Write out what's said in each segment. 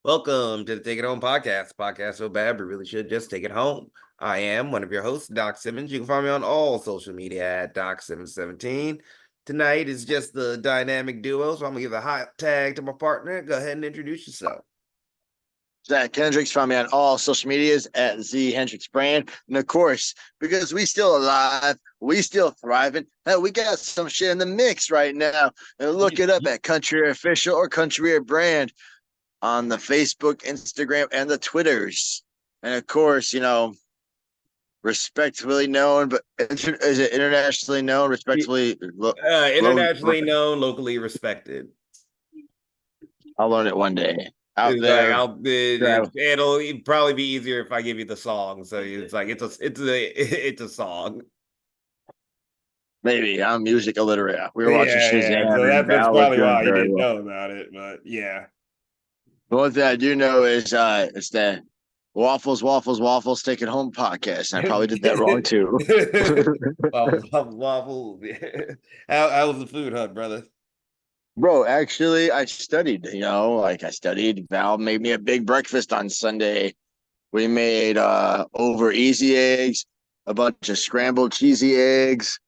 Welcome to the Take It Home podcast. Podcast so bad, but really should just take it home. I am one of your hosts, Doc Simmons. You can find me on all social media at Doc717. Tonight is just the dynamic duo, so I'm gonna give a hot tag to my partner. Go ahead and introduce yourself. Zach Hendricks, find me on all social medias at Z Hendricks Brand. And of course, because we still alive, we still thriving. Hell, we got some shit in the mix right now. And look it up at Country Official or Country Brand on the Facebook, Instagram, and the Twitters. And of course, respectfully known, but is it internationally known? Respectfully, Internationally known, locally respected. I'll learn it one day. Out It's there, it'll probably be easier if I give you the song. So it's like it's a song. maybe I'm music illiterate. We were watching Yeah. Shazam, So and that's Val was probably doing why you very didn't well. know about it. But yeah. The one thing I do know is it's the Waffles, Waffles, Waffles Take It Home podcast. And I probably did that wrong too. Waffles. How was the food hunt, brother? Bro, actually, I studied, I studied. Val made me a big breakfast on Sunday. We made over easy eggs, a bunch of scrambled cheesy eggs,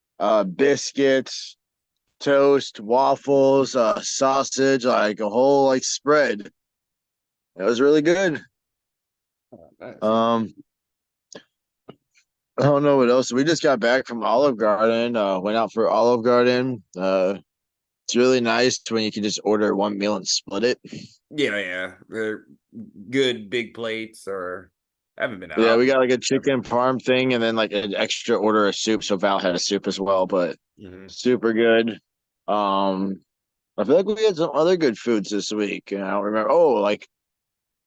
biscuits, toast, waffles, sausage, like a whole like spread. It was really good. Oh, nice. Um, I don't know what else. We just got back from Olive Garden. Went out for Olive Garden. It's really nice when you can just order one meal and split it. Yeah. They're good big plates, or I haven't been Yeah, out. we got like a chicken parm thing and then like an extra order of soup. So Val had a soup as well, but Mhm. super good. Um, I feel like we had some other good foods this week. And I don't remember. Oh, like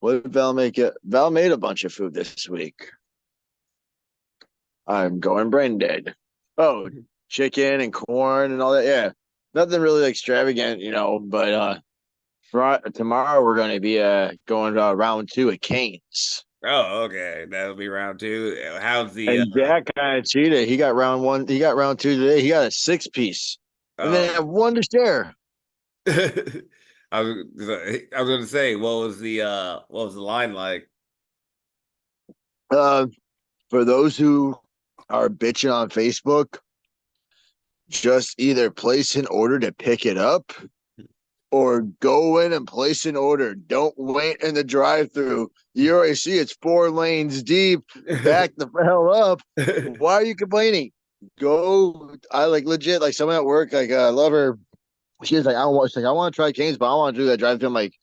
what did Val make it? Val made a bunch of food this week. I'm going brain dead. Oh, chicken and corn and all that. Yeah, nothing really extravagant, But tomorrow we're going to be going to round two at Canes. Oh, okay. That'll be round two. How's the And Jack kind of cheated. He got round one. He got round two today. He got a 6-piece, and uh then have one to share. I was gonna say, what was the line like? Uh, for those who are bitching on Facebook, just either place an order to pick it up or go in and place an order. Don't wait in the drive-through. You already see it's 4 lanes deep. Back the hell up. Why are you complaining? Go. I like legit like someone at work. Like I love her. She's like, I don't want. She's like, I want to try Canes, but I want to do that drive-through. I'm like,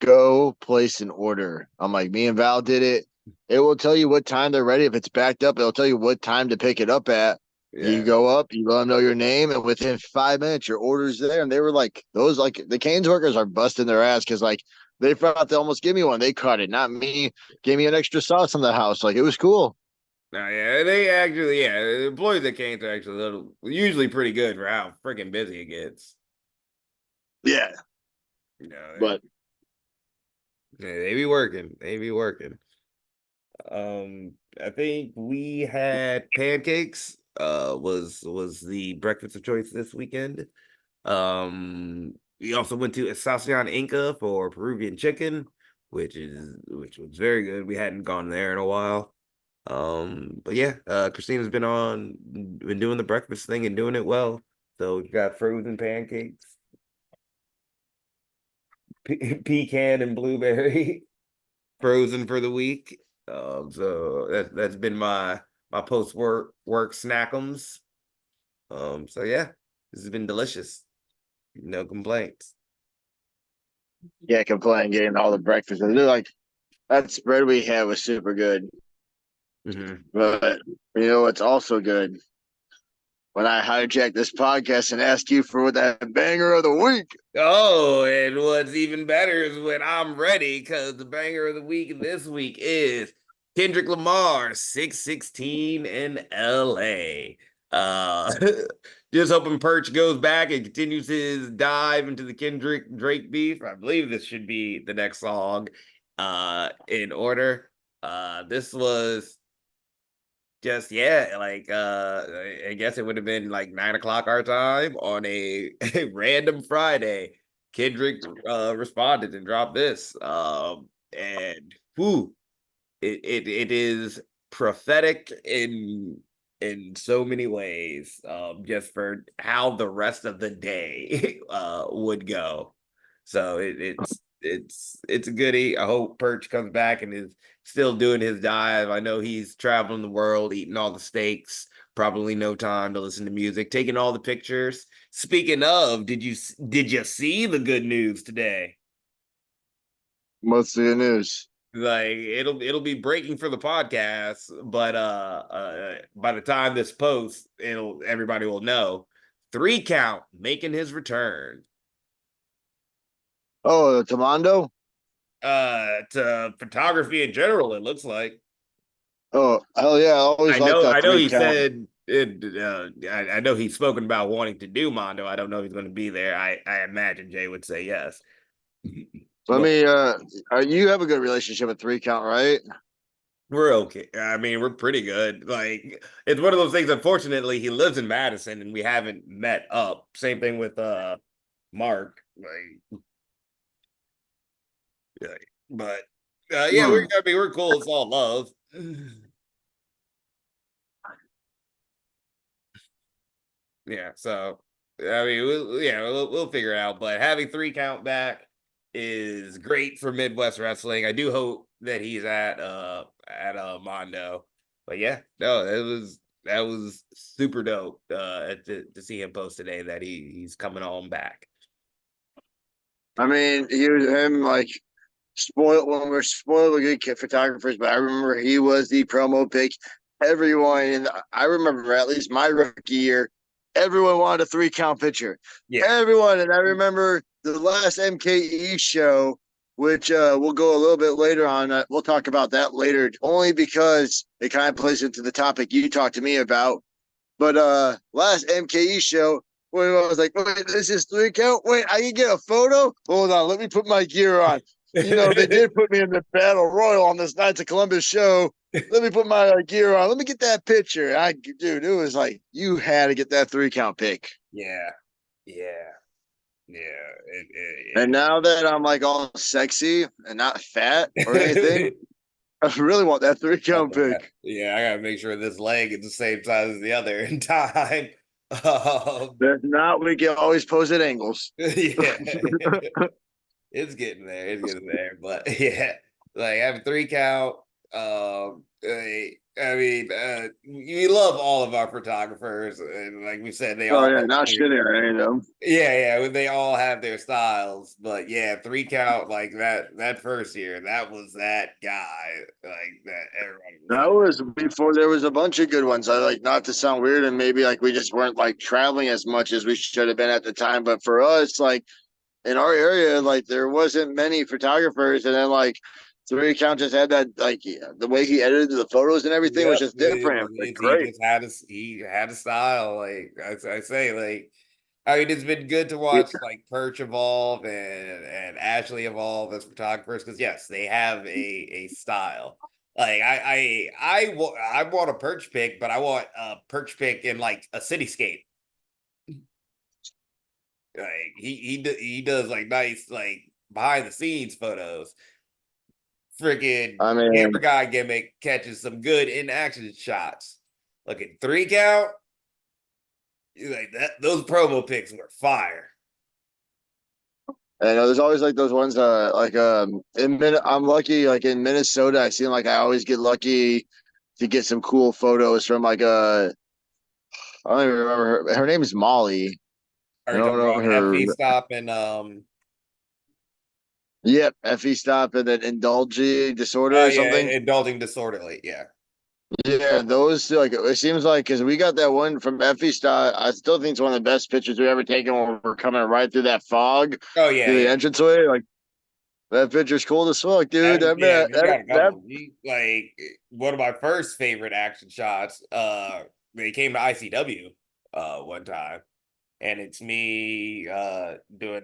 go place an order. I'm like, me and Val did it. It will tell you what time they're ready. If it's backed up, it'll tell you what time to pick it up at. You Yeah. go up, you let them know your name, and within 5 minutes, your order's there. And they were like, those like the Canes workers are busting their ass because like they forgot to almost give me one. They cut it, not me. Gave me an extra sauce on the house. Like it was cool. No, yeah, they actually, the employees that came to actually usually pretty good for how freaking busy it gets. Yeah, You know, but they be working. They be working. I think we had pancakes. Was the breakfast of choice this weekend. We also went to Estacion Inca for Peruvian chicken, which was very good. We hadn't gone there in a while. But yeah, Christina's been doing the breakfast thing and doing it well. So we've got frozen pancakes, pecan and blueberry frozen for the week. So that's been my post work snackums. So yeah, this has been delicious. No complaints. can't complain getting all the breakfast. They're like that spread we had was super good. Hmm. But you know what's also good? When I hijack this podcast and ask you for that banger of the week. Oh, and what's even better is when I'm ready, because the banger of the week this week is Kendrick Lamar, 616 in LA. Uh just hoping Perch goes back and continues his dive into the Kendrick Drake beef. I believe this should be the next song in order. This was just like I guess it would have been like 9 o'clock our time on a random Friday. Kendrick responded and dropped this. And whoo, it is prophetic in so many ways, just for how the rest of the day would go. So it's a goodie. I hope Perch comes back and is still doing his dive. I know he's traveling the world, eating all the steaks, probably no time to listen to music, taking all the pictures. Speaking of, did you see the good news today? Most of the news. Like it'll be breaking for the podcast, but by the time this posts, it'll everybody will know. 3 Count making his return Oh, Tamando. to photography in general, it looks like. Oh, hell yeah! I always liked that I know three he count. said it, I know he's spoken about wanting to do Mondo. I don't know if he's going to be there. I imagine Jay would say yes. Let But me. You have a good relationship with three count, right? we're okay. I mean, we're pretty good. Like it's one of those things. Unfortunately, he lives in Madison and we haven't met up. Same thing with Mark. But yeah, Hmm. we're cool. It's all love. Yeah, so I mean, we'll figure it out. But having 3 Count back is great for Midwest wrestling. I do hope that he's at Mondo. But yeah, no, that was super dope to see him post today that he's coming home back. I mean, he was him like spoiled when we're spoiled with good kid photographers, but I remember he was the promo pick. Everyone, and I remember at least my rookie year, everyone wanted a three count picture. Yeah. Everyone, and I remember the last MKE show, which we'll go a little bit later on. We'll talk about that later, only because it kind of plays into the topic you talked to me about. But last MKE show, when I was like, wait, this is three count. Wait, I can get a photo. Hold on, let me put my gear on. You know, they did put me in the battle royal on this Knights of Columbus show. Let me put my gear on. Let me get that picture. Dude, it was like you had to get that three count pick. Yeah. Yeah. Yeah. And now that I'm like all sexy and not fat or anything, It, I really want that three Love count that. pick. Yeah, I gotta make sure this leg is the same size as the other in time. If not, we can always pose at angles. Yeah, it's getting there. It's getting there. But yeah, like having 3 Count. I mean, we love all of our photographers, and like we said, they Oh all yeah, not shitting or anything. yeah, they all have their styles, but yeah, 3 Count like that first year, that was that guy like that everybody was That like, was before there was a bunch of good ones. I like not to sound weird and maybe like we just weren't like traveling as much as we should have been at the time. But for us, like in our area, like there wasn't many photographers, and then like three count just had that like yeah, the way he edited the photos and everything was yep, just different. It was he great. just he had a style like I say like I mean it's been good to Yeah, watch like Perch evolve and Ashley evolve as photographers because yes they have a style. Like I want a Perch pick, but I want a Perch pick in like a cityscape. Like he does like nice like behind the scenes photos. Freaking I camera mean, guy gimmick catches some good in action shots. Look at 3 Count. Like that, those promo pics were fire. I know there's always like those ones like I'm lucky like in Minnesota I seem like I always get lucky to get some cool photos from like I don't even remember her name is Molly. Are I you don't talking know about her. FE stop and Yep, FE stop and then indulge disorder oh or yeah, something. indulging disorderly. Yeah. Yeah, those like it seems like because we got that one from FE stop. I still think it's one of the best pictures we've ever taken when we're coming right through that fog Oh yeah, through the yeah. entranceway. Like that picture's cool as fuck, dude. That, That yeah, man, we got a that couple. Like one of my first favorite action shots. They came to ICW one time, and it's me doing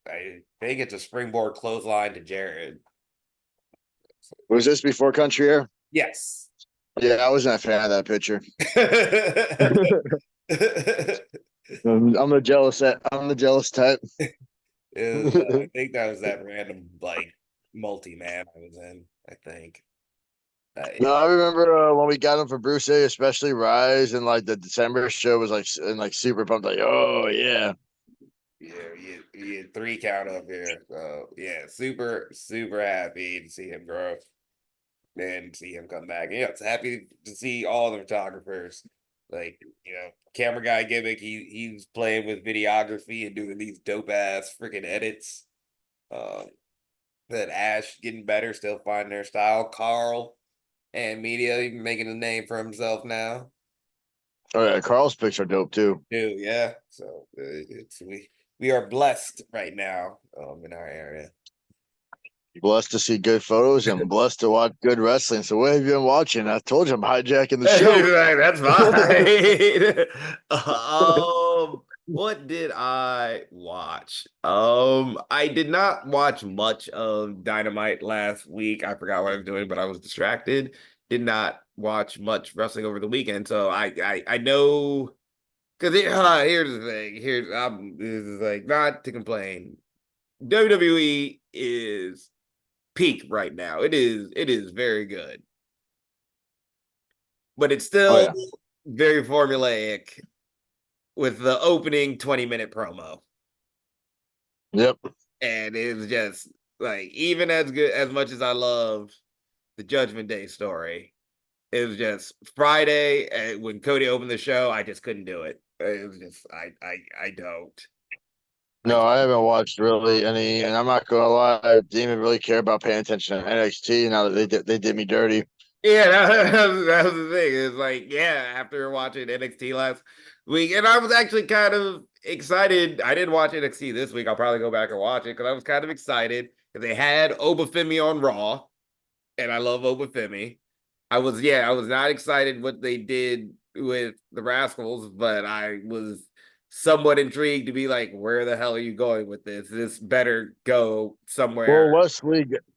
I think it's a springboard clothesline to Jared. was this before Country Air. Yes. Yeah, I wasn't a fan of that picture. I'm the jealous type. I think that was that random like multi-man I was in, I think. No, I remember when we got him for Bruce A, especially Rise, and like the December show was like and like super pumped, like oh yeah. Yeah, he had 3 count up here. So yeah, super happy to see him grow and see him come back. Yeah, it's happy to see all the photographers. Like, camera guy gimmick, he's playing with videography and doing these dope ass freaking edits. Um that Ash getting better, still finding their style. Carl and media even making a name for himself now. Oh yeah, Carl's pics are dope too. Too, yeah. So it's we are blessed right now in our area. Blessed to see good photos and blessed to watch good wrestling. So what have you been watching? I told you I'm hijacking the show. Right, that's fine. What did I watch? I did not watch much of Dynamite last week. I forgot what I was doing, but I was distracted. Did not watch much wrestling over the weekend, so I know because here's the thing. This is like not to complain. WWE is peak right now. It is very good, but it's Oh still yeah. very formulaic with the opening 20-minute promo. Yep. And it was just like, even as good as much as I love the Judgment Day story, it was just Friday when Cody opened the show, I just couldn't do it. It was just I don't. I No, just, I haven't watched really any, and I'm not gonna lie, I didn't even really care about paying attention to NXT. Now that they did me dirty. yeah, that was the thing. It's like, yeah, after watching NXT last week, and I was actually kind of excited. I didn't watch NXT this week. I'll probably go back and watch it because I was kind of excited because they had Obafemi on Raw, and I love Obafemi. I was not excited what they did with the Rascals, but I was somewhat intrigued to be like, where the hell are you going with this? This better go somewhere.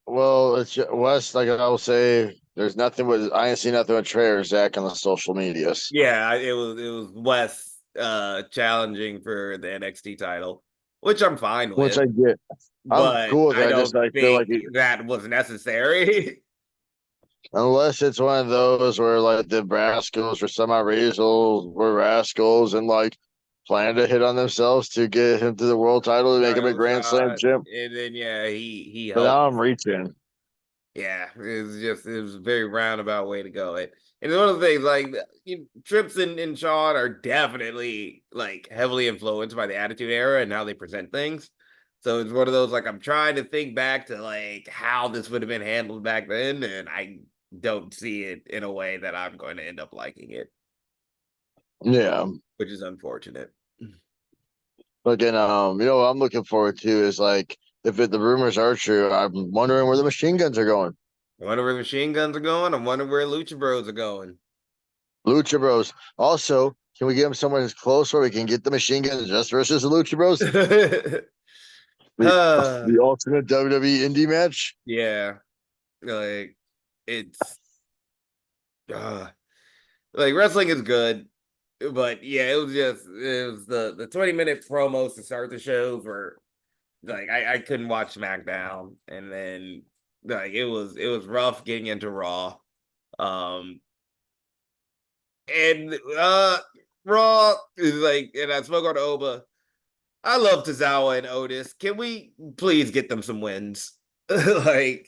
Well, it's West. Like I will say, there's nothing with I ain't seen nothing with Trey or Zach on the social medias, Yeah, it was Wes challenging for the NXT title, which I'm fine which with, I get. I'm but cool with it. I I just don't like feel think like that was necessary. unless it's one of those where like the Rascals or some rascals were rascals and like plan to hit on themselves to get him to the world title and make him a Title Grand Slam shot, champ. and then yeah, he But helped. now I'm reaching. Yeah, it was a very roundabout way to go. And one of the things like Trips and Sean are definitely like heavily influenced by the Attitude Era and how they present things. So it's one of those like I'm trying to think back to like how this would have been handled back then, and I don't see it in a way that I'm going to end up liking it, Yeah. which is unfortunate. Again, what I'm looking forward to is like the rumors are true, I'm wondering where the machine guns are going. I wonder where the machine guns are going. I wonder where Lucha Bros are going. Lucha Bros. Also, can we get them somewhere as close where we can get the machine guns just versus the Lucha Bros? The uh, the ultimate WWE indie match. yeah, like it's uh, like wrestling is good, but yeah, it was the 20-minute promos to start the shows were like I couldn't watch SmackDown, and then like it was rough getting into Raw. Um and Raw is like, and I spoke on Oba. I love Tozawa and Otis. Can we please get them some wins? Like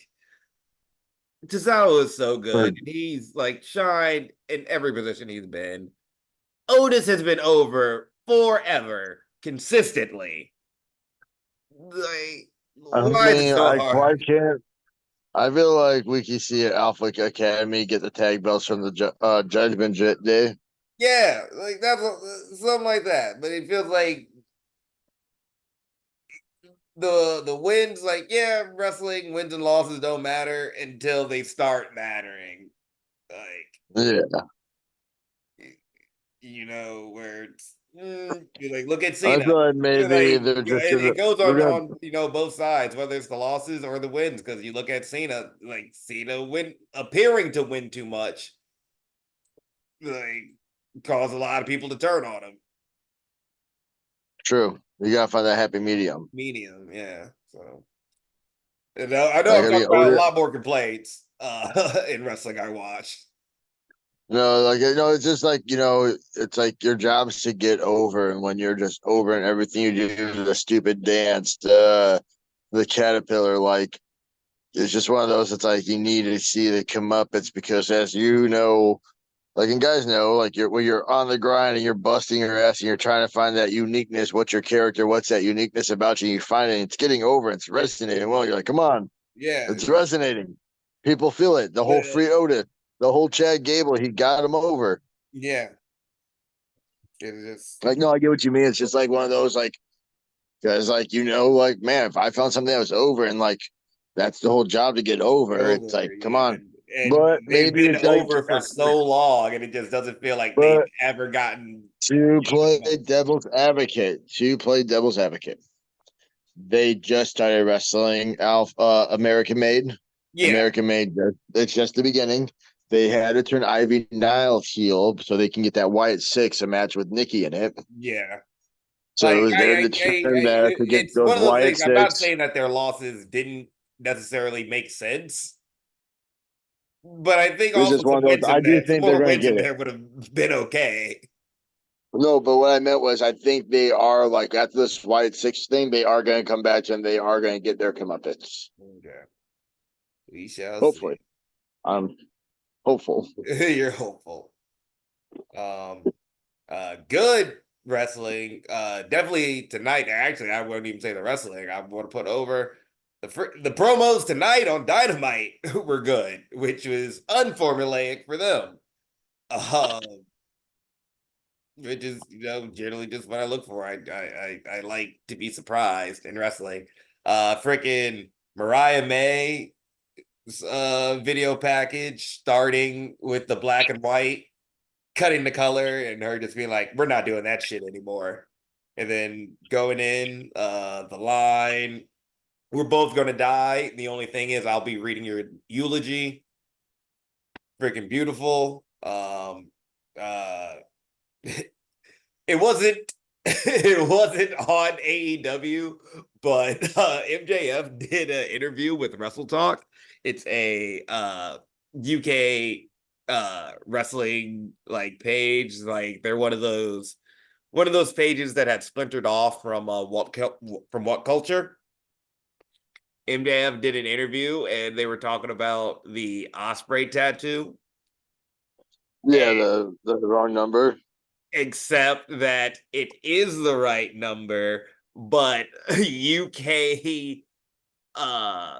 Tozawa is so good. And he's like shined in every position he's been. Otis has been over forever, consistently. Like, I why is it mean, so why hard? can't I feel like we can see Alpha Academy get the tag belts from the Judgment Day. Yeah, like that's something like that. But it feels like the wins, like yeah, wrestling wins and losses don't matter until they start mattering. Like Yeah, where it's you like look at I Cena. feel like maybe Like they're just it goes we're on gonna. both sides, whether it's the losses or the wins. Because you look at Cena, like Cena appearing to win too much, like cause a lot of people to turn on him. True. You gotta find that happy medium. medium. Yeah. So I know Like I'm I talking mean, about a older. lot more complaints in wrestling I watched. No, like it's just like it's like your job is to get over, and when you're just over and everything you do, the stupid dance, the caterpillar, like it's just one of those. It's like you need to see the come up. It's because as you know, like and guys know, like when you're on the grind and you're busting your ass and you're trying to find that uniqueness. What's your character? What's that uniqueness about you? You find it. It's getting over. It's resonating. Well, you're like, come on, Yeah. it's resonating. People feel it. The whole Uh, free Otis, the whole Chad Gable, he got him over. yeah. It's just Like, no, I get what you mean. It's just like one of those, like, because, like, like, man, if I found something that was over and, like, that's the whole job to get over, it's over. like, come Yeah. on. And But they've maybe been it's like, over for so long, and it just doesn't feel like they've but ever gotten to over play the most. devil's advocate, they just started wrestling American Made. Yeah. American Made, it's just the beginning. They had to turn Ivy Nile heel so they can get that Wyatt Six, a match with Nikki in it. Yeah. So it Like was their turn there to get it's those one of those Wyatt things. I'm not Six. saying that their losses didn't necessarily make sense, but I think It's also just one some of those. wins I in do there, some think they're more going to wins get in it. there would have been okay. No, but what I meant was I think they are like after this Wyatt Six thing, they are going to come back and they are going to get their comeuppance. Okay, we shall Hopefully, see. I'm hopeful. You're hopeful. Um, good wrestling. Definitely tonight. Actually, I wouldn't even say the wrestling. I want to put over the promos tonight on Dynamite were good, which was unformulaic for them. Um, which is generally just what I look for. I like to be surprised in wrestling. Freaking Mariah May video package starting with the black and white, cutting the color, and her just being like, "We're not doing that shit anymore." And then going in the line, "We're both gonna die. The only thing is, I'll be reading your eulogy." Freaking beautiful. Uh, it wasn't it wasn't on AEW, but MJF did an interview with Wrestle Talk. It's a UK wrestling like page. Like they're one of those pages that had splintered off from What Culture. MJF did an interview and they were talking about the Osprey tattoo, Yeah, the wrong number. except that it is the right number, but UK uh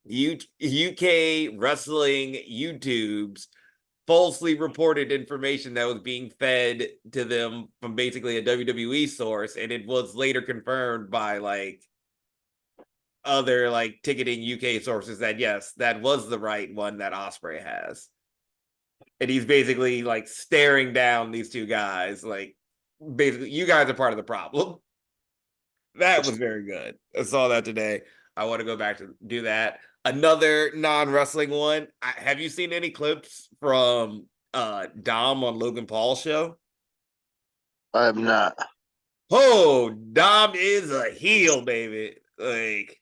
UK wrestling YouTube's falsely reported information that was being fed to them from basically a WWE source, and it was later confirmed by like other like ticketing UK sources that yes, that was the right one that Osprey has. And he's basically like staring down these two guys, like basically, you guys are part of the problem. That was very good. I saw that today. I want to go back to do that. Another non-wrestling one. Have you seen any clips from Dom on Logan Paul's show? I am not. Oh, Dom is a heel, baby. Like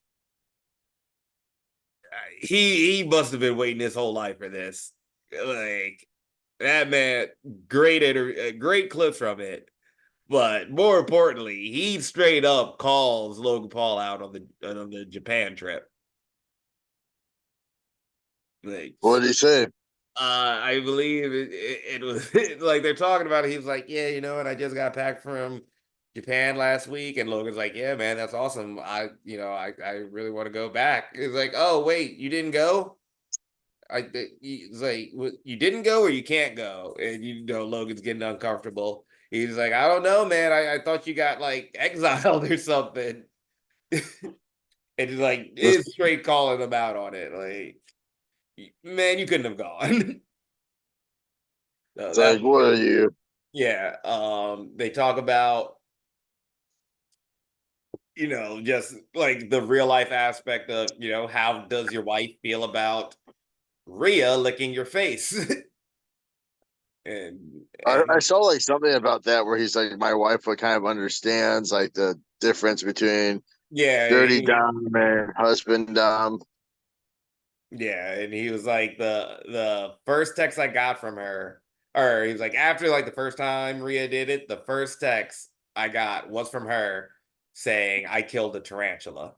he must have been waiting his whole life for this. Like that man, great clips from it. But more importantly, he straight up calls Logan Paul out on the Japan trip. Like, What did he say? I believe it was like they're talking about it. He was like, "Yeah, you know, and I just got back from Japan last week." And Logan's like, "Yeah, man, that's awesome. I really want to go back." It's like, "Oh, wait, you didn't go?" He's like, "You didn't go or you can't go?" And Logan's getting uncomfortable. He's like, "I don't know, man. I thought you got like exiled or something." And he's like, It's is straight calling them out on it. Like, man, you couldn't have gone. So that like, what are you? yeah. They talk about, just like the real life aspect of, how does your wife feel about Rhea licking your face? I and saw like something about that where he's like, my wife would kind of understands like the difference between yeah, dirty Dom and husband Dom. yeah, and he was like the first text I got from her, or he was like after like the first time Rhea did it, the first text I got was from her saying I killed a tarantula.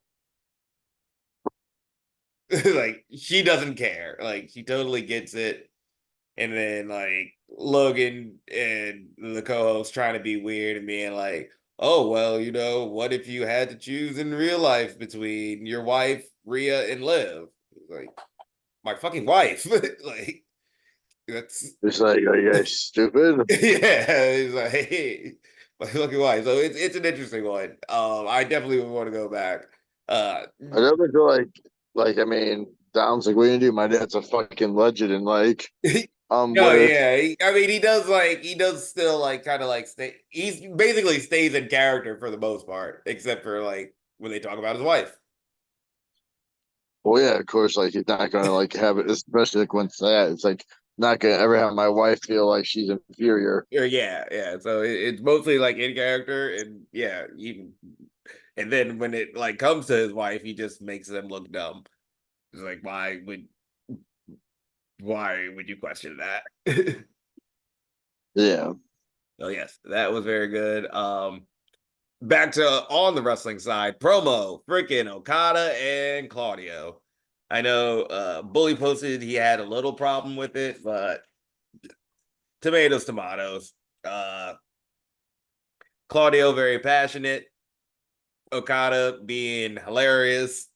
Like she doesn't care. Like she totally gets it. And then like Logan and the co-host trying to be weird and being like, "Oh well, what if you had to choose in real life between your wife Rhea and Liv?" Like my fucking wife. Like that's It's like, are you guys stupid? yeah. He's like, hey, my fucking wife. So it's an interesting one. I definitely would want to go back. Uh, I never feel like I mean, Dom's like, what are you gonna do? My dad's a fucking legend, and like I'm No, with. yeah. I mean, he does still like kind of like stay. He's basically stays in character for the most part, except for like when they talk about his wife. Well, yeah, of course, like he's not gonna like have it, especially like when it's that. It's like not gonna ever have my wife feel like she's inferior. Or yeah, yeah. So it's mostly like in character, and yeah, even and then when it like comes to his wife, he just makes them look dumb. It's like why would you question that? Yeah, Oh yes, that was very good. Back to on the wrestling side, promo, freaking Okada and Claudio. I know Bully posted he had a little problem with it, but tomatoes, tomatoes. Uh Claudio very passionate, Okada being hilarious,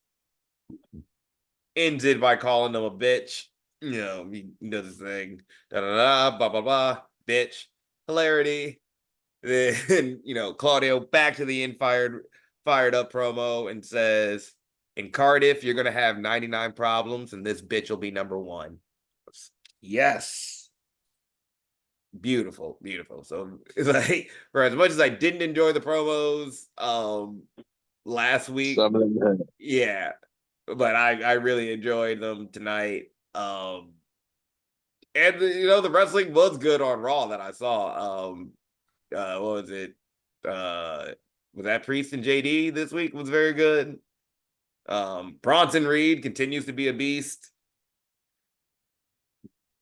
ended by calling him a bitch. He does his thing. Da da da, blah blah blah, bitch. Hilarity. Then Claudio back to the fired up promo and says, "In Cardiff, you're gonna have 99 problems, and this bitch will be number one." Yes, beautiful, beautiful. So it's like for as much as I didn't enjoy the promos last week, some of them. yeah, but I really enjoyed them tonight. And the wrestling was good on Raw that I saw. What was it? Uh was that Priest and JD this week was very good. Bronson Reed continues to be a beast.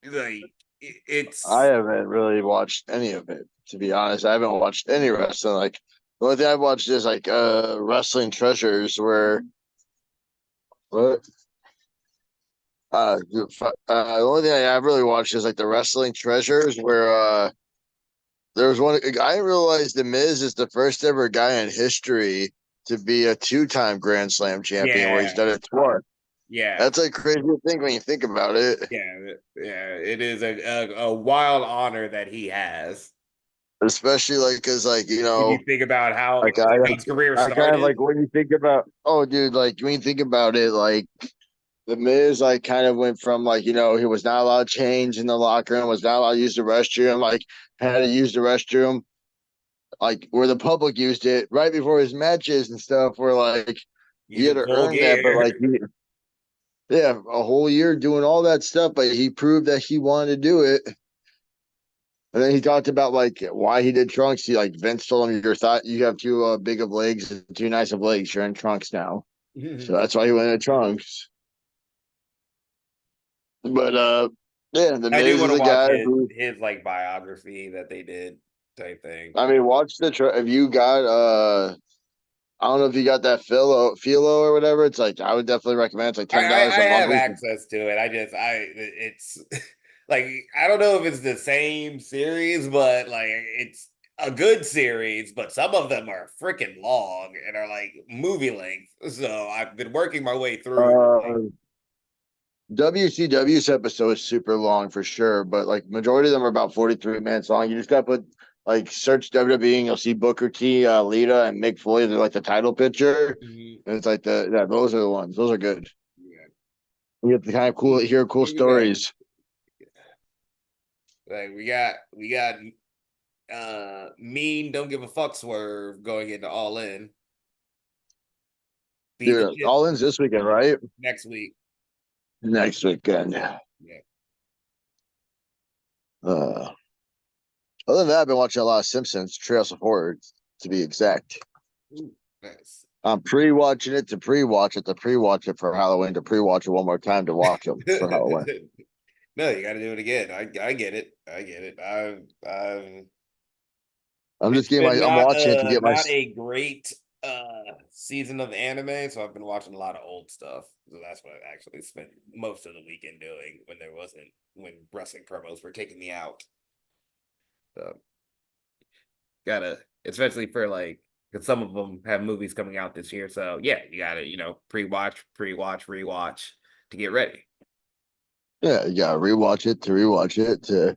Like I it's haven't really watched any of it, to be honest. I haven't watched any wrestling. Like the only thing I've watched is like Wrestling Treasures, where what the only thing I've really watched is like the Wrestling Treasures, where there was one. I didn't realize the Miz is the first ever guy in history to be a two-time Grand Slam champion, where he's yeah, done it twice. yeah, That's a crazy thing when you think about it. yeah. It is a wild honor that he has. Especially like because like When you think about how like I his career I kind of started. like when you think about oh dude like when you think about it like the Miz like kind of went from like he was not allowed to change in the locker room, was not allowed to use the restroom, like had to use the restroom like where the public used it right before his matches and stuff, where like He he had did the to whole earn that, but like gear. yeah, a whole year doing all that stuff, but he proved that he wanted to do it. And then he talked about like why he did trunks. He like Vince told him your thought you have too big of legs, too nice of legs. You're in trunks now, so that's why he went in trunks. But yeah, the I do Miz want is to a watch guy his who his like biography that they did type thing. I mean, watch the if you got I don't know if you got that Philo or whatever. It's like I would definitely recommend. It's like I, I $10 I a have month. access to it. It's like I don't know if it's the same series, but like it's a good series, but some of them are freaking long and are like movie length. So I've been working my way through. Like, Uh, WCW's episode is super long for sure, but like majority of them are about 43 minutes long. You just gotta put like search WWE and you'll see Booker T, Lita, and Mick Foley. They're like the title picture, mhm, and it's like those are the ones. Those are good. yeah. You get the kind of cool hear cool Here we go. stories. Like we got mean don't give a fuck swerve going into all in. Beat the Dude, shit all ins this weekend, right? next week. Next weekend. Yeah. Other than that, I've been watching a lot of Simpsons, Trails of Horror, to be exact. Ooh, nice. I'm pre-watching it to pre-watch it to pre-watch it for Halloween to pre-watch it one more time to watch them for Halloween. No, you got to do it again. I get it. I get it. I've I'm just It's getting my. been I'm watching it to get my. not a great season of anime, so I've been watching a lot of old stuff. So that's what I actually spent most of the weekend doing when wrestling promos were taking me out. So gotta, especially for like, because some of them have movies coming out this year. So yeah, you gotta, pre-watch, rewatch to get ready. Yeah, you gotta rewatch it to rewatch it to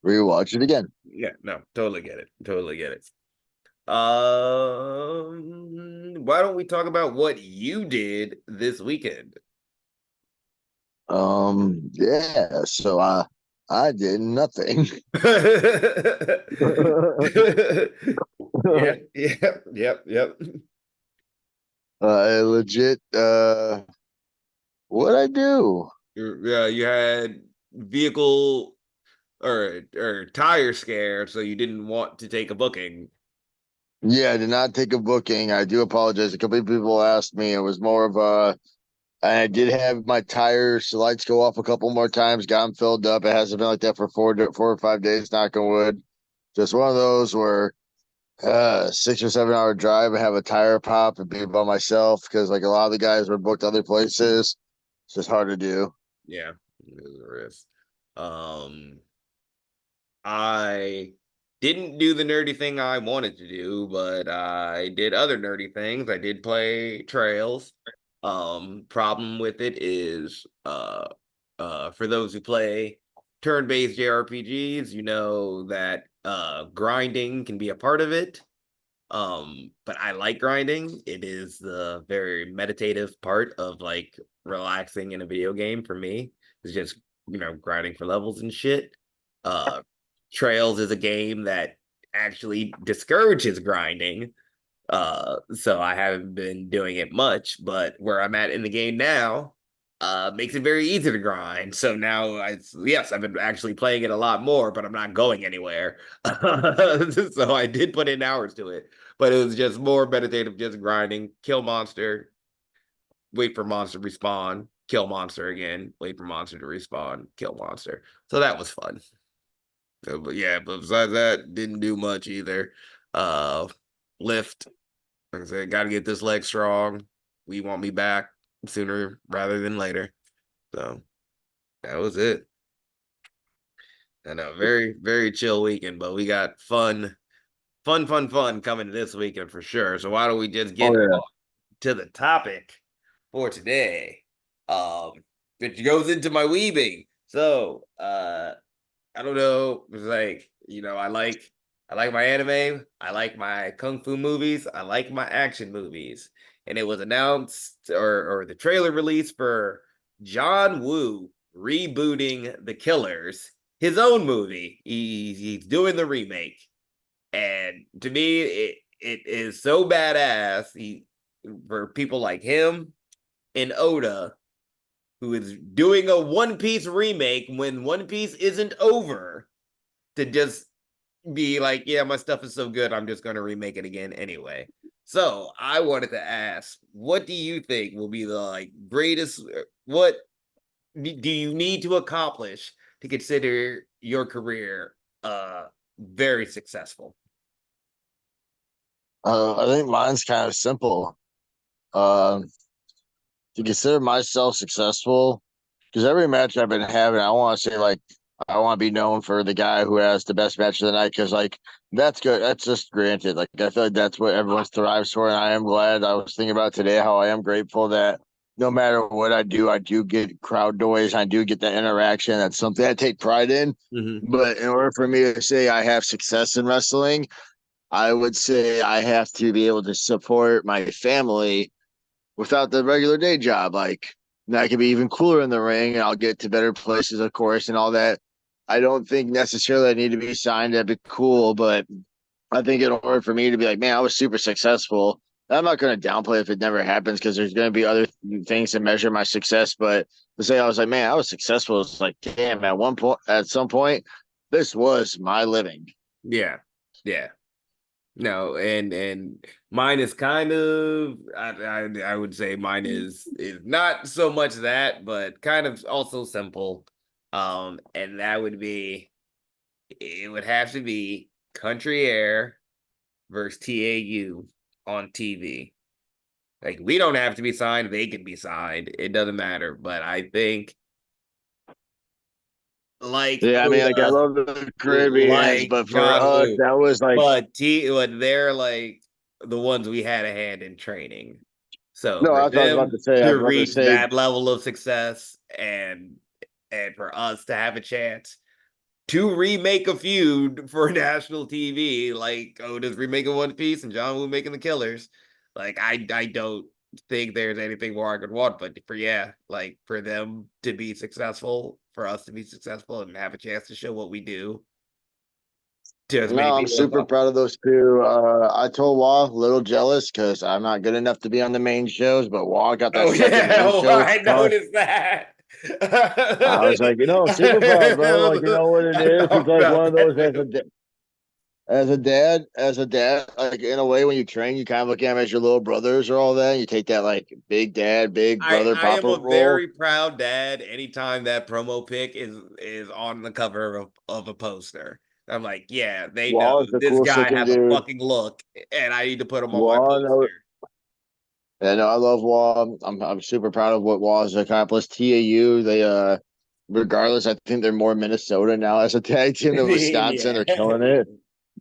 rewatch it again. Yeah, no, totally get it. Totally get it. Why don't we talk about what you did this weekend? Yeah. So I did nothing. Yeah, yeah, yep. I legit. What I do? Yeah, you had vehicle or tire scare, so you didn't want to take a booking. Yeah, I did not take a booking. I do apologize. A couple of people asked me. It was more of a. I did have my tires lights go off a couple more times. Got them filled up. It hasn't been like that for 4 or 5 days. Knock on wood. Just one of those where 6 or 7 hour drive. I have a tire pop and be by myself because like a lot of the guys were booked other places. It's just hard to do. Yeah, it was a risk. Um, I didn't do the nerdy thing I wanted to do, but I did other nerdy things. I did play Trails. Problem with it is for those who play turn-based JRPGs, you know that grinding can be a part of it. But I like grinding. It is the very meditative part of like relaxing in a video game for me. It's just, grinding for levels and shit. Uh Trails is a game that actually discourages grinding. So I haven't been doing it much, but where I'm at in the game now, makes it very easy to grind. So now yes, I've been actually playing it a lot more, but I'm not going anywhere. So I did put in hours to it, but it was just more meditative, just grinding, kill monster, wait for monster to respawn, kill monster again, wait for monster to respawn, kill monster. So that was fun. But yeah, but besides that, didn't do much either. Uh, lift, like I said, got to get this leg strong. We want me back sooner rather than later. So that was it. And a very, very chill weekend, but we got fun coming this weekend for sure. So why don't we just Oh get yeah. to the topic for today? Which goes into my weaving. So I don't know. It's like, I like my anime, I like my kung fu movies, I like my action movies. And it was announced or the trailer release for John Woo rebooting The Killers, his own movie. He's doing the remake. And to me, it is so badass. For people like him and Oda, who is doing a One Piece remake when One Piece isn't over, to just be like, yeah, my stuff is so good, I'm just going to remake it again anyway. So I wanted to ask, what do you think will be the like greatest? What do you need to accomplish to consider your career very successful? I think mine's kind of simple. Um, to consider myself successful, because every match I've been having, I want to say like I want to be known for the guy who has the best match of the night. Because like that's good. That's just granted. Like I feel like that's what everyone thrives for, and I am glad. I was thinking about today how I am grateful that no matter what I do get crowd noise. I do get that interaction. That's something I take pride in. Mm-hmm. But in order for me to say I have success in wrestling, I would say I have to be able to support my family without the regular day job. Like that could be even cooler in the ring, and I'll get to better places, of course, and all that. I don't think necessarily I need to be signed. That'd be cool, but I think in order for me to be like, man, I was super successful. I'm not going to downplay if it never happens because there's going to be other things to measure my success. But to say I was like, man, I was successful, it's like, damn, at some point, this was my living. Yeah, yeah. No, and mine is kind of I would say mine is not so much that, but kind of also simple. And that would be it would have to be Country Air versus TAU on TV. Like we don't have to be signed, they can be signed. It doesn't matter. But I think like Yeah, I mean, like I HOUA, love the Caribbeans, like but for John us, Woo. that was like But they're like the ones we had a hand in training. So no, for that's what I was about them to say. I to was about to reach say, that level of success and for us to have a chance to remake a feud for national TV, like Otis remaking One Piece and John Woo making the Killers, like I don't think there's anything more I could want. But for like for them to be successful, for us to be successful and have a chance to show what we do to as many no, I'm people as super possible. proud of those two. I told Wall a little jealous because I'm not good enough to be on the main shows, but Wall got that Oh second yeah, main oh, show I spot. noticed that. I was like, super proud, bro. Like, you know what it I is? He's thought like one about of that those too. as a dad, like in a way, when you train, you kind of look at him as your little brothers or all that. You take that like big dad, big brother, I am papa a role. very proud dad anytime that promo pic is on the cover of a poster. I'm like, yeah, they know Wall is the this coolest guy looking has a dude. fucking look, and I need to put him on my Wall, no, poster. yeah, no, I love Wall. I'm super proud of what Wall has accomplished. TAU, they regardless, I think they're more Minnesota now as a tag team than Wisconsin. Yeah, They're killing it.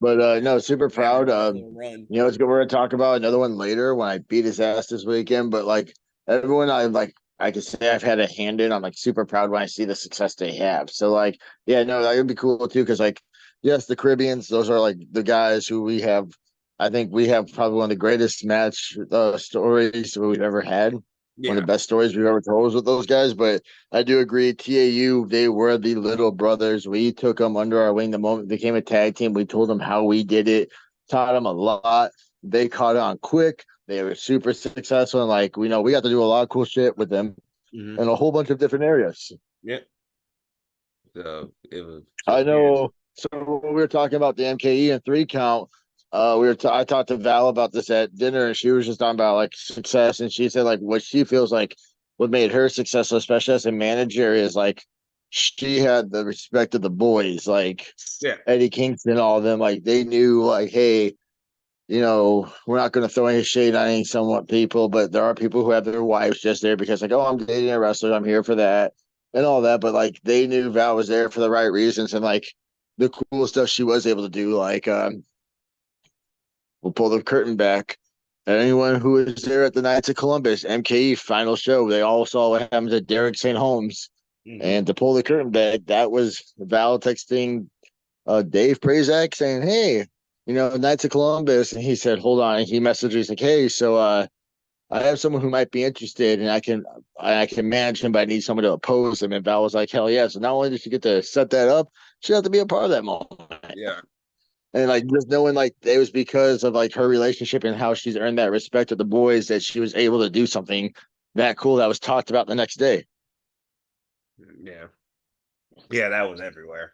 But no, super having a proud. nice little run. It's good. We're gonna talk about another one later when I beat his ass this weekend. But like everyone, I can say I've had a hand in. I'm like super proud when I see the success they have. So like, yeah, no, that would be cool too. Because like, yes, the Caribbeans, those are like the guys who we have. I think we have probably one of the greatest match stories we've ever had. One of Yeah. the best stories we've ever told was with those guys. But I do agree, TAU, they were the little brothers. We took them under our wing the moment they became a tag team. We told them how we did it, taught them a lot. They caught on quick. They were super successful. And like, we know we got to do a lot of cool shit with them Hmm. in a whole bunch of different areas. Yeah. So it was I so yeah. know. So when we were talking about the MKE and 3 count, I talked to Val about this at dinner, and she was just talking about like success, and she said like what she feels like what made her successful, especially as a manager, is like she had the respect of the boys, like Yeah. Eddie Kingston, all of them. Like they knew, like, hey, we're not going to throw any shade on any somewhat people, but there are people who have their wives just there because, like, oh, I'm dating a wrestler, I'm here for that and all that. But like, they knew Val was there for the right reasons, and like the cool stuff she was able to do, like, we'll pull the curtain back. And anyone who was there at the Knights of Columbus MKE final show, they all saw what happened to Derek St. Holmes. Hmm. And to pull the curtain back, that was Val texting Dave Prazak saying, "Hey, Knights of Columbus," and he said, "Hold on." And he messaged me, he's like, "Hey, so I have someone who might be interested, and I can manage him, but I need someone to oppose him." And Val was like, "Hell yeah!" So not only did she get to set that up, she had to be a part of that moment. Yeah. And like just knowing like it was because of like her relationship and how she's earned that respect of the boys that she was able to do something that cool that was talked about the next day. Yeah. Yeah, that was everywhere.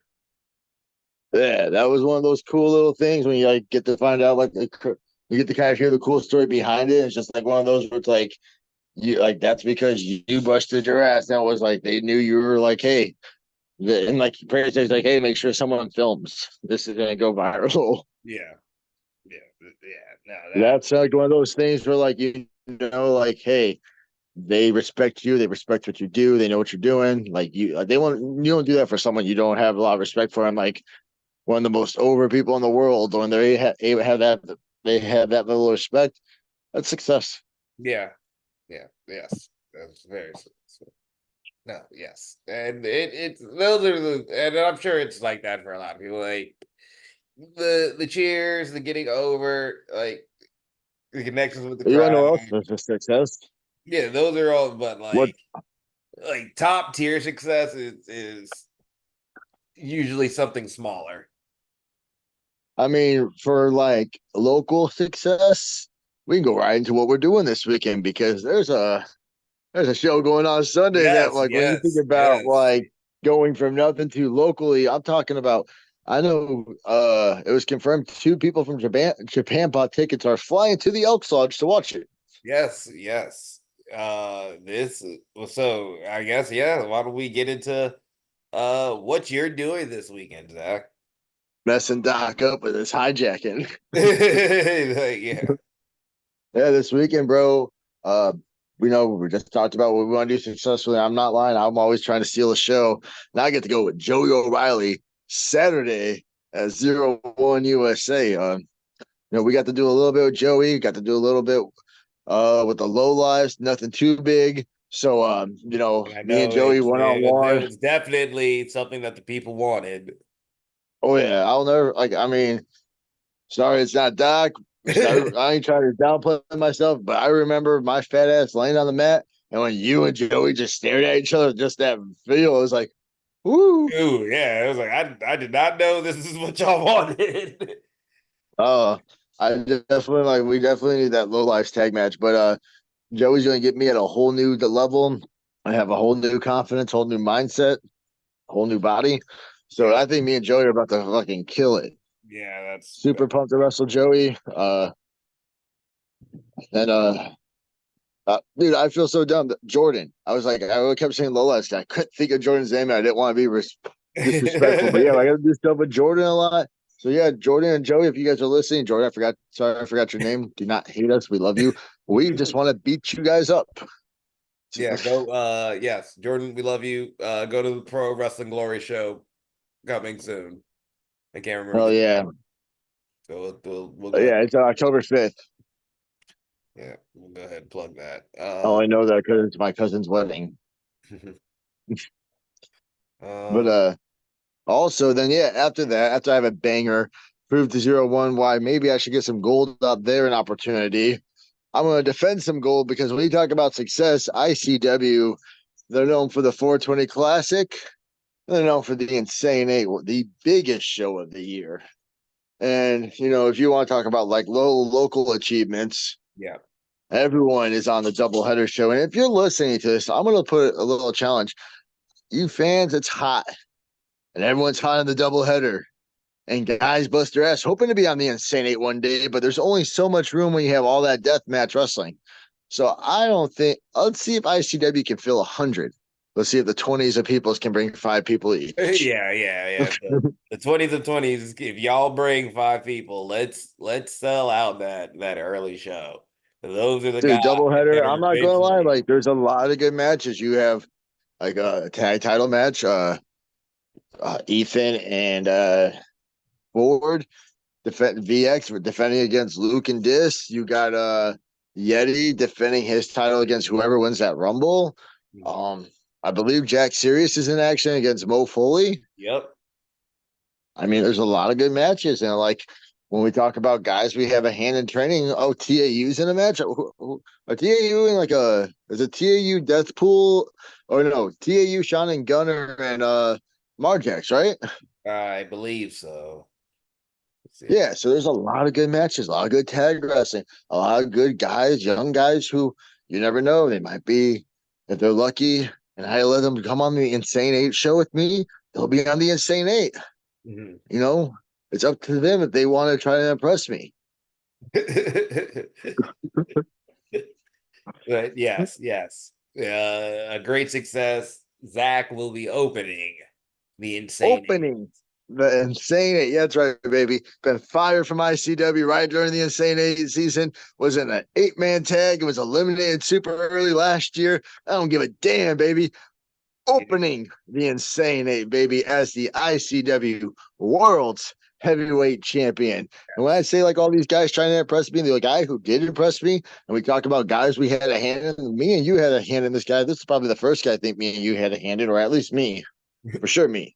Yeah, that was one of those cool little things when you like get to find out you get to kind of hear the cool story behind it. It's just like one of those where it's like you like that's because you busted your ass. That was like they knew you were like, hey, and like Perch says like, hey, make sure someone films. This is gonna go viral. Yeah. Yeah. Yeah. No, that That's like one of those things where like like, hey, they respect you, they respect what you do, they know what you're doing. Like they want you don't do that for someone you don't have a lot of respect for. I'm like one of the most over people in the world when they have that little respect. That's success. yeah. Yeah. Yes. That's very no, yes. And it's those are and I'm sure it's like that for a lot of people. Like the cheers, the getting over, like the connections with the You want to crowd. know what else is a success? Yeah, those are all but What like top tier success is usually something smaller. I mean, for like local success, we can go right into what we're doing this weekend because there's a show going on Sunday that Yes, like when you think yes, about yes. like going from nothing to locally, I'm talking about I know it was confirmed two people from Japan bought tickets are flying to the Elks Lodge to watch it. Yes, yes. This so I guess yeah. Why don't we get into what you're doing this weekend, Zach? Messing Doc up with his hijacking. Like, yeah, Yeah, this weekend, bro. Uh, we know we just talked about what we want to do successfully. I'm not lying. I'm always trying to steal a show. Now I get to go with Joey O'Reilly Saturday at 01 USA. We got to do a little bit with Joey, got to do a little bit with the low lives, nothing too big. So I me and know Joey one on it one. was definitely something that the people wanted. Oh yeah, I'll never sorry it's not Doc. I ain't trying to downplay myself, but I remember my fat ass laying on the mat, and when you and Joey just stared at each other, just that feel, it was like, woo. Ooh, yeah, it was like I did not know this is what y'all wanted. Uh, I definitely we definitely need that low life tag match, but Joey's gonna get me at a whole new level. I have a whole new confidence, whole new mindset, whole new body. So Yeah, I think me and Joey are about to fucking kill it. yeah, that's Super pumped to wrestle Joey. And dude, I feel so dumb. Jordan. I was like, I kept saying Lola. I couldn't think of Jordan's name. And I didn't want to be disrespectful, but yeah, I got to do stuff with Jordan a lot. So yeah, Jordan and Joey, if you guys are listening, Jordan, I forgot. Sorry, I forgot your name. Do not hate us. We love you. We just want to beat you guys up. Yeah, go yes, Jordan, we love you. Go to the Pro Wrestling Glory show coming soon. I can't remember Oh the yeah, so we'll go ahead. yeah. It's October 5th. Yeah, we'll go ahead and plug that. I only know that because it's my cousin's wedding. But um also then yeah, after that, after I have a banger, prove to 01 why maybe I should get some gold up there, an opportunity. I'm going to defend some gold because when you talk about success, ICW, they're known for the 420 Classic. They're known for the Insane Eight, the biggest show of the year. And, if you want to talk about like local achievements, yeah. everyone is on the doubleheader show. And if you're listening to this, I'm going to put a little challenge. You fans, it's hot. And everyone's hot in the doubleheader. And guys bust their ass, hoping to be on the Insane Eight one day, but there's only so much room when you have all that death match wrestling. So I don't think. Let's see if ICW can fill 100. Let's see if the 20s of people can bring 5 people each. Yeah. The 20s and 20s, if y'all bring 5 people, let's sell out that early show. Those are the guys Dude, that doubleheader. are I'm not gonna lie. eventually Like, there's a lot of good matches. You have like a tag title match. Ethan and Ford defend VX defending against Luke and Dis. You got Yeti defending his title against whoever wins that Rumble. Um, I believe Jack Sirius is in action against Mo Foley. Yep. I mean, there's a lot of good matches, and like when we talk about guys we have a hand in training. Oh, TAU's in a match. A TAU in like a is it TAU Death Pool or no TAU Sean and Gunner and Marjax, right? I believe so. Let's see. Yeah, so there's a lot of good matches, a lot of good tag wrestling, a lot of good guys, young guys who you never know. They might be, if they're lucky, and I let them come on the Insane Eight show with me, they'll be on the Insane Eight. Mhm. You know, it's up to them if they want to try to impress me. But yes. A great success. Zach will be opening the insane. Opening the Insane Eight. Yeah, that's right, baby. Been fired from ICW right during the Insane Eight season. Was in an 8-man tag. It was eliminated super early last year. I don't give a damn, baby. Opening the Insane Eight, baby, as the ICW World's Heavyweight Champion. And when I say like all these guys trying to impress me, the guy who did impress me, and we talk about guys we had a hand in, me and you had a hand in this guy. This is probably the first guy I think me and you had a hand in, or at least me, for sure me.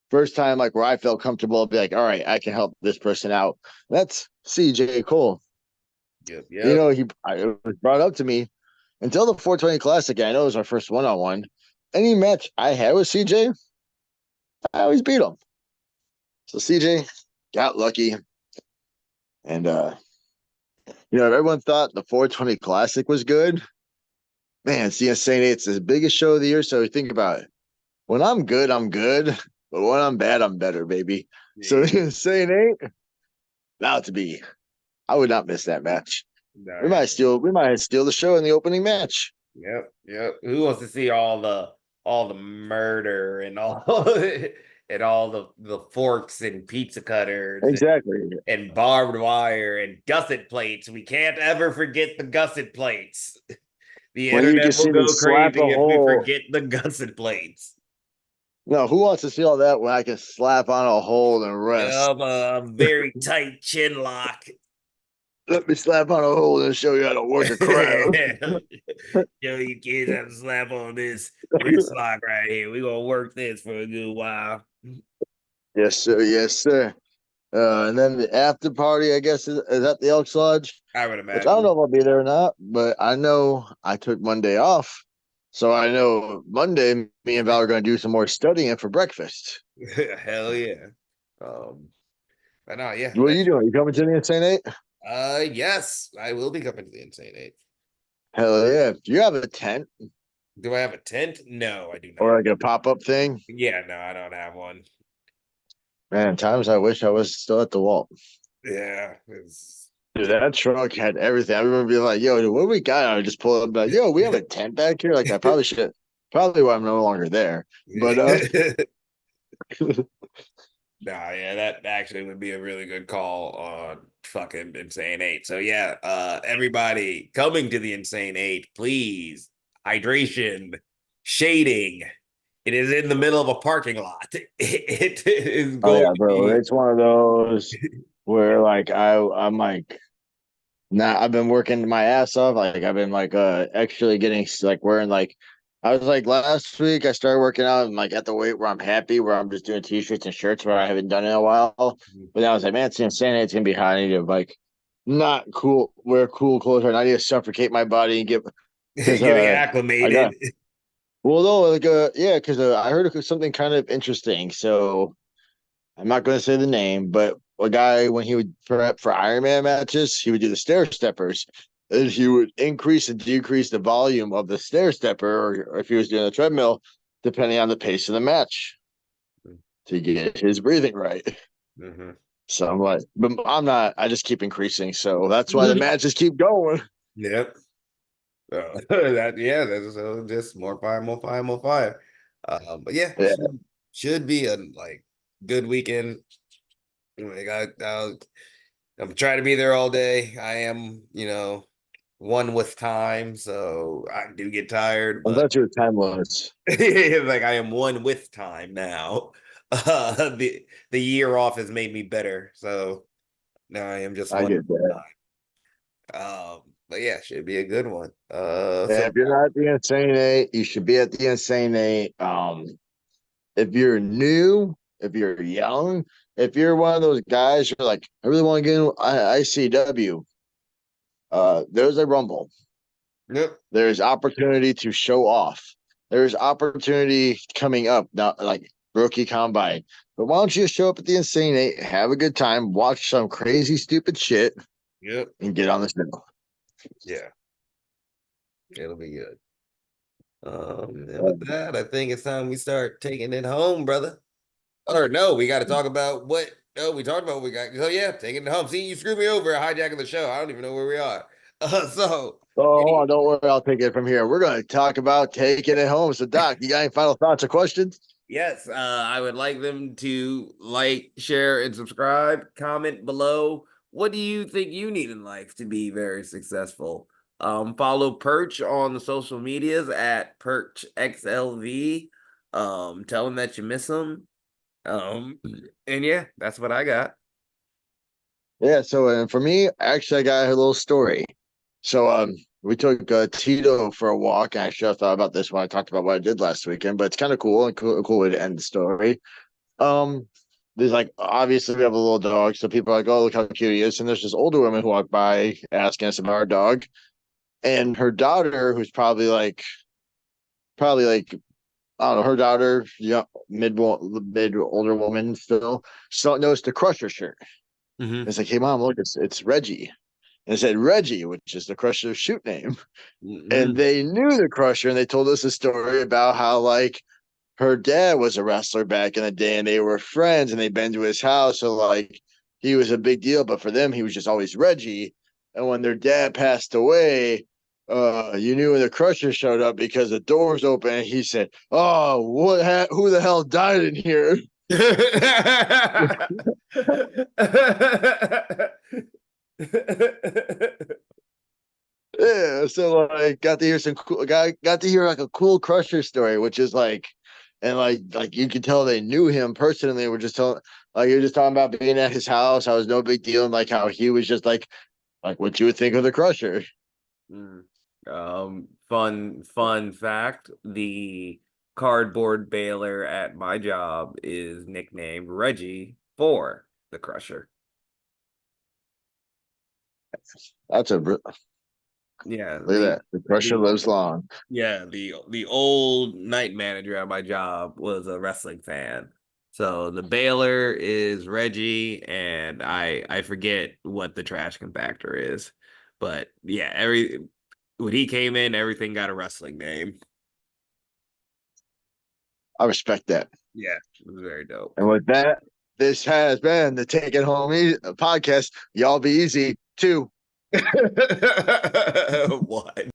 First time like where I felt comfortable, be like, all right, I can help this person out. That's CJ Cole. Yep. It was brought up to me until the 420 Classic. I know it was our first one-on-one. Any match I had with CJ, I always beat him. So CJ got lucky. And everyone thought the 420 Classic was good. Man, CN Saint it's the biggest show of the year. So think about it. When I'm good, I'm good. But when I'm bad, I'm better, baby. So Yeah. saying eight, about to be. I would not miss that match. No, yeah. We might steal the show in the opening match. Yep, yep. Who wants to see all the murder and all and all the forks and pizza cutters Exactly. and barbed wire and gusset plates? We can't ever forget the gusset plates. The When you can internet will see me go slap a crazy if we hole. forget the gusset plates. No, who wants to see all that when I can slap on a hole and rest? A very tight chin lock. Let me slap on a hole and show you how to work a crowd. Show you kids how to slap on this wrist lock right here. We gonna work this for a good while. Yes, sir. Yes, sir. And then the after party, I guess, is at the Elks Lodge, I would which I don't know imagine. if I'll be there or not, but I know I took Monday off. So I know Monday, me and Val are going to do some more studying for breakfast. Hell yeah. Um, but no, yeah, What are you that's doing? You coming to the Insane Eight? yes, I will be coming to the Insane Eight. Hell yeah. Do you have a tent Do I have a tent? No, I do or not. like a pop up thing? Yeah, no, I don't have one. Man, times I wish I was still at the wall. Yeah, it's Dude, that truck had everything. I remember being like, yo, dude, what do we got? I would just pull up and be like, yo, we have a tent back here. Like, I probably should. Probably why I'm no longer there. But Nah, yeah, that actually would be a really good call on fucking Insane Eight. So yeah, everybody coming to the Insane Eight, please. Hydration, shading. It is in the middle of a parking lot. It is oh going yeah, to bro. be It's one of those where like I'm like nah, I've been working my ass off. Like I've been like actually getting like wearing like I was like last week I started working out and like at the weight where I'm happy, where I'm just doing t-shirts and shirts where I haven't done it in a while. But then I was like, man, it's insane. It's gonna be hot. I need to like not cool wear cool clothes right now. I need to suffocate my body and get because getting I got acclimated. well no like yeah because I heard of something kind of interesting. So I'm not going to say the name, but a guy when he would prep for Ironman matches, he would do the stair steppers. And he would increase and decrease the volume of the stair stepper, or if he was doing a treadmill, depending on the pace of the match to get his breathing right. Mhm. So I'm like, but I'm not. I just keep increasing, so that's why the matches keep going. Yep. That yeah, that's just more fire, more fire, more fire. But yeah, Yeah, should be a like good weekend. Like I'm trying to be there all day. I am, one with time, so I do get tired, I but thought you were time limits. like I am one with time now. The year off has made me better, so now I am just I one get with that. time. But yeah, should be a good one. Yeah, So if you're not at the Insane Eight, you should be at the Insane Eight. If you're new, if you're young, if you're one of those guys who are like, I really want to get in ICW, there's a rumble. yep, There's opportunity to show off. There's opportunity coming up now, like rookie combine. But why don't you show up at the Insane Eight, have a good time, watch some crazy, stupid shit, yep, and get on the show? yeah, it'll be good. And with that, I think it's time we start taking it home, brother. Or no, we got to talk about what. No, we talked about what we got. So yeah, taking it home. See, you screwed me over, hijacking the show. I don't even know where we are. So Oh, hold on, any, don't worry, I'll take it from here. We're going to talk about taking it home. So, Doc, you got any final thoughts or questions? yes, I would like them to like, share, and subscribe. Comment below. What do you think you need in life to be very successful? Follow Perch on the social medias at PerchXLV. Tell them that you miss them. And yeah, that's what I got. Yeah, so for me, actually, I got a little story. So we took Tito for a walk. Actually, I thought about this when I talked about what I did last weekend, but it's kind of cool and cool way to end the story. Um, there's like obviously we have a little dog, so people are like, "Oh, look how cute he is." And there's this older woman who walked by asking us about our dog, and her daughter, who's probably like I don't know, her daughter, young, mid older woman still, so noticed the Crusher shirt. Mm-hmm. It's like, hey mom, look, it's Reggie. And it said Reggie, which is the Crusher's shoot name. And Mm-hmm. they knew the Crusher, and they told us a story about how like her dad was a wrestler back in the day, and they were friends, and they'd been to his house. So like he was a big deal, but for them, he was just always Reggie. And when their dad passed away, you knew when the Crusher showed up because the doors open, and he said, "Oh, who the hell died in here?" Yeah, so like got to hear some cool got to hear like a cool Crusher story, which is like, and like you could tell they knew him personally. We're just telling like you're just talking about being at his house, how it was no big deal, and like how he was just like what you would think of the Crusher. Mm. Fun fact, the cardboard baler at my job is nicknamed Reggie for the Crusher. That's a look Yeah, at that. The Crusher the lives long. yeah, the old night manager at my job was a wrestling fan. So the baler is Reggie, and I forget what the trash compactor is. But yeah, when he came in, everything got a wrestling name. I respect that. Yeah, it was very dope. And with that, this has been the Take It Home podcast. Y'all be easy too. What?